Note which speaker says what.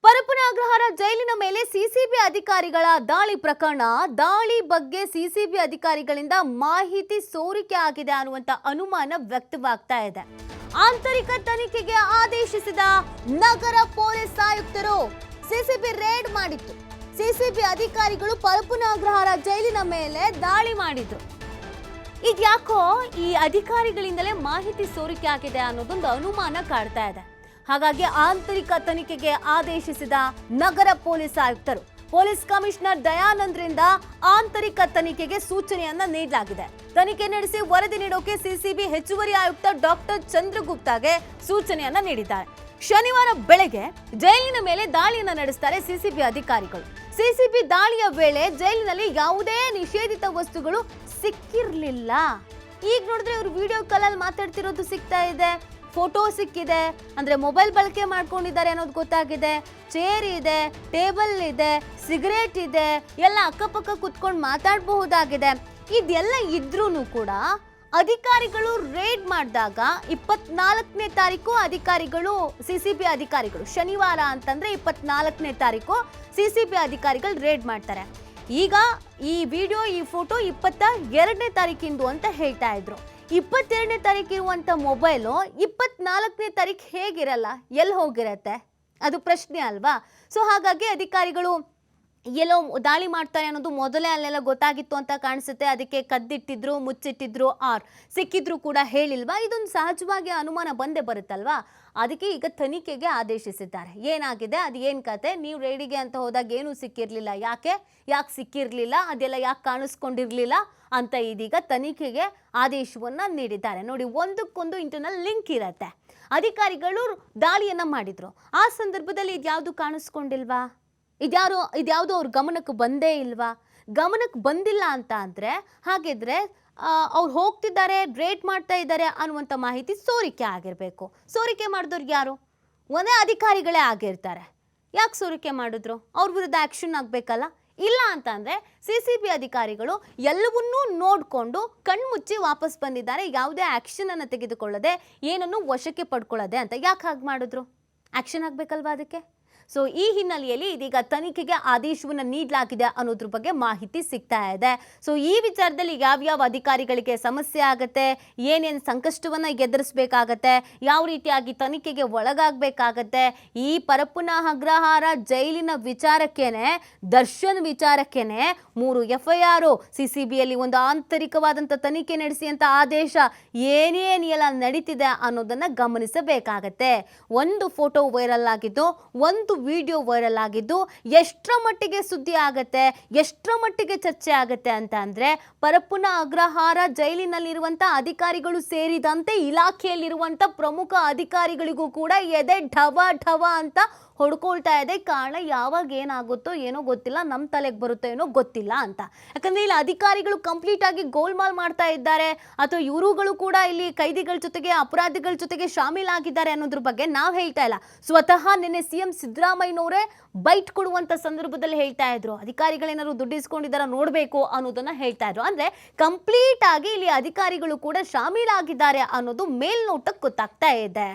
Speaker 1: ಪರಪ್ಪನ ಅಗ್ರಹಾರ ಜೈಲಿನ ಮೇಲೆ ಸಿಸಿಬಿ ಅಧಿಕಾರಿಗಳ ದಾಳಿ ಪ್ರಕರಣ. ದಾಳಿ ಬಗ್ಗೆ ಸಿಸಿಬಿ ಅಧಿಕಾರಿಗಳಿಂದ ಮಾಹಿತಿ ಸೋರಿಕೆ ಆಗಿದೆ ಅನ್ನುವಂತ ಅನುಮಾನ ವ್ಯಕ್ತವಾಗ್ತಾ ಇದೆ. ಆಂತರಿಕ ತನಿಖೆಗೆ ಆದೇಶಿಸಿದ ನಗರ ಪೊಲೀಸ್ ಆಯುಕ್ತರು ಸಿಸಿಬಿ ರೇಡ್ ಮಾಡಿತ್ತು. ಸಿಸಿಬಿ ಅಧಿಕಾರಿಗಳು ಪರಪ್ಪನ ಅಗ್ರಹಾರ ಜೈಲಿನ ಮೇಲೆ ದಾಳಿ ಮಾಡಿದ್ರು. ಇದ್ಯಾಕೋ ಈ ಅಧಿಕಾರಿಗಳಿಂದಲೇ ಮಾಹಿತಿ ಸೋರಿಕೆ ಆಗಿದೆ ಅನ್ನೋದೊಂದು ಅನುಮಾನ ಕಾಡ್ತಾ ಇದೆ. ಹಾಗಾಗಿ ಆಂತರಿಕ ತನಿಖೆಗೆ ಆದೇಶಿಸಿದ ನಗರ ಪೊಲೀಸ್ ಆಯುಕ್ತರು ಪೊಲೀಸ್ ಕಮಿಷನರ್ ದಯಾನಂದ್ರಿಂದ ಆಂತರಿಕ ತನಿಖೆಗೆ ಸೂಚನೆಯನ್ನ ನೀಡಲಾಗಿದೆ. ತನಿಖೆ ನಡೆಸಿ ವರದಿ ನೀಡೋಕೆ ಸಿಸಿಬಿ ಹೆಚ್ಚುವರಿ ಆಯುಕ್ತ ಡಾಕ್ಟರ್ ಚಂದ್ರಗುಪ್ತಾಗೆ ಸೂಚನೆಯನ್ನ ನೀಡಿದ್ದಾರೆ. ಶನಿವಾರ ಬೆಳಗ್ಗೆ ಜೈಲಿನ ಮೇಲೆ ದಾಳಿಯನ್ನ ನಡೆಸ್ತಾರೆ ಸಿಸಿಬಿ ಅಧಿಕಾರಿಗಳು. ಸಿಸಿಬಿ ದಾಳಿಯ ವೇಳೆ ಜೈಲಿನಲ್ಲಿ ಯಾವುದೇ ನಿಷೇಧಿತ ವಸ್ತುಗಳು ಸಿಕ್ಕಿರ್ಲಿಲ್ಲ. ಈಗ ನೋಡಿದ್ರೆ ಇವರು ವಿಡಿಯೋ ಕಾಲಲ್ಲಿ ಮಾತಾಡ್ತಿರೋದು ಸಿಗ್ತಾ ಇದೆ, ಫೋಟೋ ಸಿಕ್ಕಿದೆ, ಅಂದ್ರೆ ಮೊಬೈಲ್ ಬಳಕೆ ಮಾಡ್ಕೊಂಡಿದ್ದಾರೆ ಅನ್ನೋದು ಗೊತ್ತಾಗಿದೆ. ಚೇರ್ ಇದೆ, ಟೇಬಲ್ ಇದೆ, ಸಿಗರೇಟ್ ಇದೆ, ಎಲ್ಲ ಅಕ್ಕಪಕ್ಕ ಕುತ್ಕೊಂಡು ಮಾತಾಡಬಹುದಾಗಿದೆ. ಇದೆಲ್ಲ ಇದ್ರೂ ಕೂಡ ಅಧಿಕಾರಿಗಳು ರೇಡ್ ಮಾಡಿದಾಗ 24ನೇ ತಾರೀಕು ಅಧಿಕಾರಿಗಳು ಸಿಸಿಬಿ ಅಧಿಕಾರಿಗಳು ಶನಿವಾರ ಅಂತಂದ್ರೆ 24ನೇ ತಾರೀಕು ಸಿಸಿಬಿ ಅಧಿಕಾರಿಗಳು ರೇಡ್ ಮಾಡ್ತಾರೆ. ಈಗ ಈ ವಿಡಿಯೋ ಈ ಫೋಟೋ 22ನೇ ತಾರೀಕಿಂದು ಅಂತ ಹೇಳ್ತಾ ಇದ್ರು. 22ನೇ ತಾರೀಕು ಇರುವಂತ ಮೊಬೈಲು 24ನೇ ತಾರೀಕು ಹೇಗಿರಲ್ಲ, ಎಲ್ಲಿ ಹೋಗಿರತ್ತೆ? ಅದು ಪ್ರಶ್ನೆ ಅಲ್ವಾ? ಸೊ ಹಾಗಾಗಿ ಅಧಿಕಾರಿಗಳು ಎಲ್ಲೋ ದಾಳಿ ಮಾಡ್ತಾರೆ ಅನ್ನೋದು ಮೊದಲೇ ಅಲ್ಲೆಲ್ಲ ಗೊತ್ತಾಗಿತ್ತು ಅಂತ ಕಾಣಿಸುತ್ತೆ. ಅದಕ್ಕೆ ಕದ್ದಿಟ್ಟಿದ್ರು, ಮುಚ್ಚಿಟ್ಟಿದ್ರು, ಆರ್ ಸಿಕ್ಕಿದ್ರು ಕೂಡ ಹೇಳಿಲ್ವಾ? ಇದೊಂದು ಸಹಜವಾಗಿ ಅನುಮಾನ ಬಂದೇ ಬರುತ್ತಲ್ವಾ? ಅದಕ್ಕೆ ಈಗ ತನಿಖೆಗೆ ಆದೇಶಿಸಿದ್ದಾರೆ. ಏನಾಗಿದೆ, ಅದು ಏನು ಕತೆ? ನೀವು ರೇಡಿಗೆ ಅಂತ ಹೋದಾಗ ಏನೂ ಸಿಕ್ಕಿರಲಿಲ್ಲ, ಯಾಕೆ ಸಿಕ್ಕಿರಲಿಲ್ಲ, ಅದೆಲ್ಲ ಯಾಕೆ ಕಾಣಿಸ್ಕೊಂಡಿರಲಿಲ್ಲ ಅಂತ ಇದೀಗ ತನಿಖೆಗೆ ಆದೇಶವನ್ನ ನೀಡಿದ್ದಾರೆ. ನೋಡಿ, ಒಂದಕ್ಕೊಂದು ಇಂಟರ್ನಲ್ ಲಿಂಕ್ ಇರತ್ತೆ. ಅಧಿಕಾರಿಗಳು ದಾಳಿಯನ್ನ ಮಾಡಿದ್ರು, ಆ ಸಂದರ್ಭದಲ್ಲಿ ಇದ್ಯಾವುದು ಕಾಣಿಸ್ಕೊಂಡಿಲ್ವಾ? ಇದ್ಯಾವುದು ಅವ್ರ ಗಮನಕ್ಕೆ ಬಂದೇ ಇಲ್ವಾ? ಗಮನಕ್ಕೆ ಬಂದಿಲ್ಲ ಅಂತ ಅಂದರೆ ಹಾಗಿದ್ರೆ ಅವ್ರು ಹೋಗ್ತಿದ್ದಾರೆ, ರೇಟ್ ಮಾಡ್ತಾ ಇದ್ದಾರೆ ಅನ್ನುವಂಥ ಮಾಹಿತಿ ಸೋರಿಕೆ ಆಗಿರಬೇಕು. ಸೋರಿಕೆ ಮಾಡಿದವ್ರಿಗೆ ಯಾರು? ಒಂದೇ ಅಧಿಕಾರಿಗಳೇ ಆಗಿರ್ತಾರೆ. ಯಾಕೆ ಸೋರಿಕೆ ಮಾಡಿದ್ರು? ಅವ್ರ ವಿರುದ್ಧ ಆ್ಯಕ್ಷನ್ ಆಗಬೇಕಲ್ಲ. ಇಲ್ಲ ಅಂತ ಅಂದರೆ ಸಿಸಿಬಿ ಅಧಿಕಾರಿಗಳು ಎಲ್ಲವನ್ನೂ ನೋಡಿಕೊಂಡು ಕಣ್ಮುಚ್ಚಿ ವಾಪಸ್ ಬಂದಿದ್ದಾರೆ, ಯಾವುದೇ ಆ್ಯಕ್ಷನನ್ನು ತೆಗೆದುಕೊಳ್ಳದೆ, ಏನನ್ನು ವಶಕ್ಕೆ ಪಡ್ಕೊಳ್ಳದೆ ಅಂತ. ಯಾಕೆ ಹಾಗೆ ಮಾಡಿದ್ರು? ಆ್ಯಕ್ಷನ್ ಆಗಬೇಕಲ್ವಾ ಅದಕ್ಕೆ? ಸೊ ಈ ಹಿನ್ನೆಲೆಯಲ್ಲಿ ಇದೀಗ ತನಿಖೆಗೆ ಆದೇಶವನ್ನು ನೀಡಲಾಗಿದೆ ಅನ್ನೋದ್ರ ಬಗ್ಗೆ ಮಾಹಿತಿ ಸಿಗ್ತಾ ಇದೆ. ಸೊ ಈ ವಿಚಾರದಲ್ಲಿ ಯಾವ್ಯಾವ ಅಧಿಕಾರಿಗಳಿಗೆ ಸಮಸ್ಯೆ ಆಗುತ್ತೆ, ಏನೇನು ಸಂಕಷ್ಟವನ್ನು ಎದುರಿಸಬೇಕಾಗತ್ತೆ, ಯಾವ ರೀತಿಯಾಗಿ ತನಿಖೆಗೆ ಒಳಗಾಗಬೇಕಾಗತ್ತೆ, ಈ ಪರಪ್ಪನ ಅಗ್ರಹಾರ ಜೈಲಿನ ವಿಚಾರಕ್ಕೇನೆ, ದರ್ಶನ್ ವಿಚಾರಕ್ಕೇನೆ 3 FIR, ಸಿಸಿಬಿಯಲ್ಲಿ ಒಂದು ಆಂತರಿಕವಾದಂಥ ತನಿಖೆ ನಡೆಸಿ ಅಂತ ಆದೇಶ, ಏನೇನೆಲ್ಲ ನಡೀತಿದೆ ಅನ್ನೋದನ್ನು ಗಮನಿಸಬೇಕಾಗತ್ತೆ. ಒಂದು ಫೋಟೋ ವೈರಲ್ ಆಗಿದ್ದು, ಒಂದು ವಿಡಿಯೋ ವೈರಲ್ ಆಗಿದ್ದು ಎಷ್ಟರ ಮಟ್ಟಿಗೆ ಸುದ್ದಿ ಆಗತ್ತೆ, ಎಷ್ಟರ ಮಟ್ಟಿಗೆ ಚರ್ಚೆ ಆಗತ್ತೆ ಅಂತ ಅಂದ್ರೆ ಪರಪ್ಪನ ಅಗ್ರಹಾರ ಜೈಲಿನಲ್ಲಿರುವಂತ ಅಧಿಕಾರಿಗಳು ಸೇರಿದಂತೆ ಇಲಾಖೆಯಲ್ಲಿರುವಂತ ಪ್ರಮುಖ ಅಧಿಕಾರಿಗಳಿಗೂ ಕೂಡ ಎದೆ ಢವ ಢವ ಅಂತ ಹೊಡ್ಕೊಳ್ತಾ ಇದೆ. ಕಾರಣ ಯಾವಾಗ ಏನಾಗುತ್ತೋ ಏನೋ ಗೊತ್ತಿಲ್ಲ, ನಮ್ಮ ತಲೆಗೆ ಬರುತ್ತೋ ಏನೋ ಗೊತ್ತಿಲ್ಲ ಅಂತ. ಯಾಕಂದ್ರೆ ಇಲ್ಲಿ ಅಧಿಕಾರಿಗಳು ಕಂಪ್ಲೀಟ್ ಆಗಿ ಗೋಲ್ಮಾಲ್ ಮಾಡ್ತಾ ಇದ್ದಾರೆ, ಅಥವಾ ಇವರುಗಳು ಕೂಡ ಇಲ್ಲಿ ಕೈದಿಗಳ ಜೊತೆಗೆ ಅಪರಾಧಿಗಳ ಜೊತೆಗೆ ಶಾಮೀಲಾಗಿದ್ದಾರೆ ಅನ್ನೋದ್ರ ಬಗ್ಗೆ ನಾವು ಹೇಳ್ತಾ ಇಲ್ಲ. ಸ್ವತಃ ನಿನ್ನೆ CM ಸಿದ್ದರಾಮಯ್ಯನವರೇ ಬೈಟ್ ಕೊಡುವಂತ ಸಂದರ್ಭದಲ್ಲಿ ಹೇಳ್ತಾ ಇದ್ರು, ಅಧಿಕಾರಿಗಳೇನಾದ್ರು ದುಡ್ಡಿಸ್ಕೊಂಡಿದ್ದಾರ ನೋಡ್ಬೇಕು ಅನ್ನೋದನ್ನ ಹೇಳ್ತಾ ಇದ್ರು. ಅಂದ್ರೆ ಕಂಪ್ಲೀಟ್ ಆಗಿ ಇಲ್ಲಿ ಅಧಿಕಾರಿಗಳು ಕೂಡ ಶಾಮೀಲಾಗಿದ್ದಾರೆ ಅನ್ನೋದು ಮೇಲ್ನೋಟಕ್ಕೆ ಗೊತ್ತಾಗ್ತಾ ಇದೆ.